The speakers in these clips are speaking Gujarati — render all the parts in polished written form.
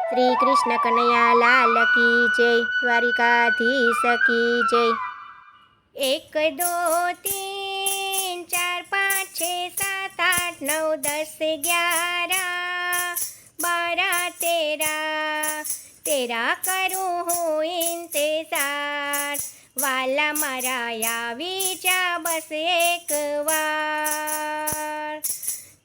श्री कृष्ण कन्हैया लाल की जय, द्वारिकाधीश की जय। 1 2 3 4 5 6 7 8 9 10 11 12 13 13 करूँ हूँ इंतजार, वाला मारा આવી જા બસ એક વાર।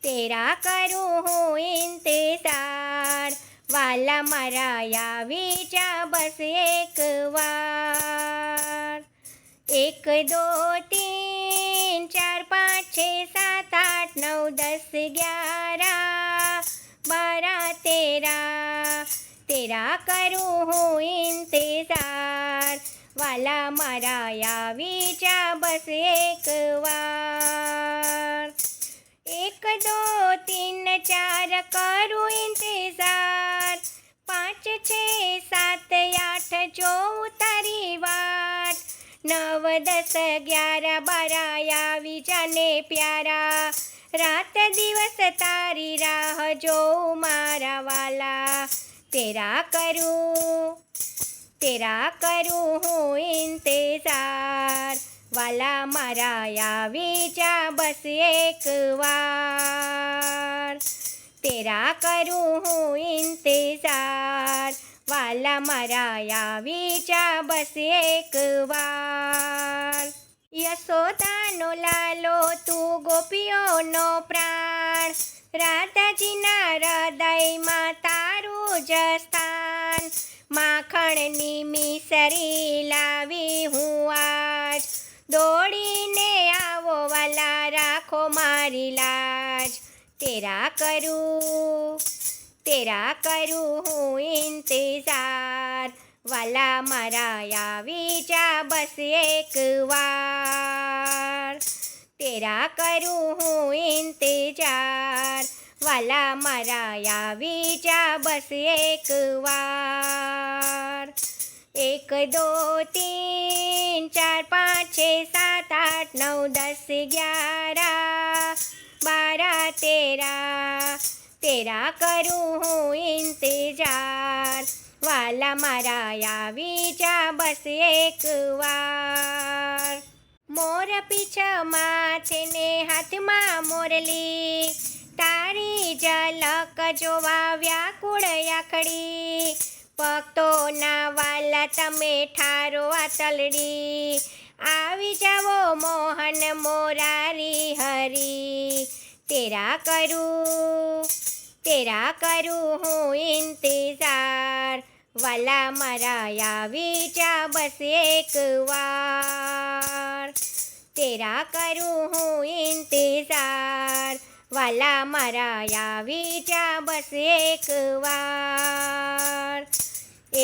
13 કરું હું इंतजार, વાલા મારા આવી જા બસ એક વાર। 1 2 3 4 5 6 7 8 9 10 11 12 13 13 કરું હું इंतजार, વાલા મારા આવી જા બસ એક વાર। 1 2 3 4 કરું इंतजार, 5 6 7 8 જોઉં તારી વાટ, 9 10 11 12 આવી જાને પ્યારા, રાત દિવસ તારી રાહ જોઉં મારા વાલા। 13 કરું હું इंतजार, વાલા મારા આવી જા બસ એક વાર। 13 કરું હું इंतजार, વાલા મારા આવી જા બસ એક વાર। યશોદાનો લાલો તું ગોપીઓનો પ્રાણ, રાધાજીના હૃદયમાં તારું જ સ્થાન, માખણની મિસરી લાવી હું આજ, દોડીને આવો વાલા રાખો મારી લાજ। 13 કરું હું इंतजार, વાલા મારા આવી જા બસ એક વાર। 13 કરું હું इंतजार, વાલા મારા આવી જા બસ એક વાર। 1 2 3 4 5 6 7 8 9 10 11 12 13 13 કરું હું इंतजार, વાલા મારા આવી જા બસ એક વાર। મોર પીછ માથે ને હાથમાં મોરલી, તારી ઝલક જોવા વ્યાકુળ આખડી, ભક્તોના વાલા તમે ઠારો આતલડી, આવી જાવો મોહન મોરારી હરી। 13 કરું હું इंतजार, વાલા મારા આવી જા બસ એક વાર। 13 કરું હું इंतजार, વાલા મારા આવી જા બસ એક વાર।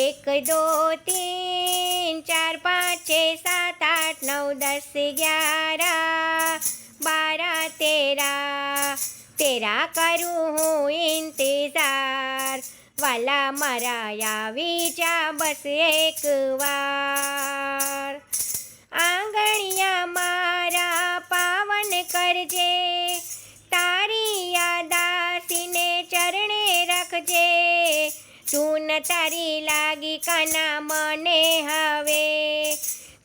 1 2 3 4 5 6 7 8 9 10 11 12 13 13 કરું હું इंतजार, વાલા મારા આવી જા બસ એક વાર। આંગણિયા મારા પાવન કરજે, તારી યાદાસીને ચરણે રાખજે, ધૂન તારી લાગી કાના મને હવે,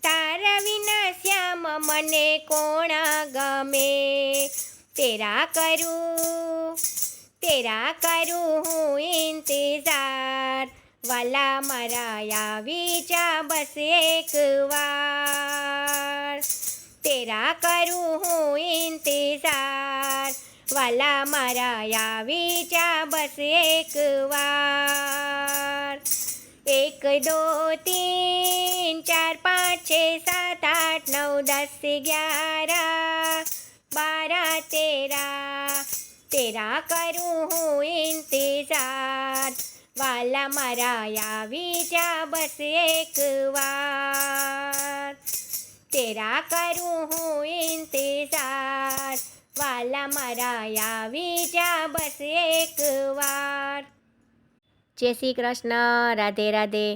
તારા વિના શ્યામ મને કોણ ગમે। 13 કરું હું इंतजार, વાલા મારા આવી જા બસ એક વાર। 13 કરું હું इंतजार, વાલા મારા આવી જા બસ એક વાર। 1 2 3 4 5 6 7 8 9 10 11 12 13 કરું હું इंतजार, વાલા મારા આવી જા બસ એક વાર। 13 કરું હું इंतजार, વાલા મારા આવી જા બસ એક વાર। જય શ્રી કૃષ્ણ, રાધે રાધે।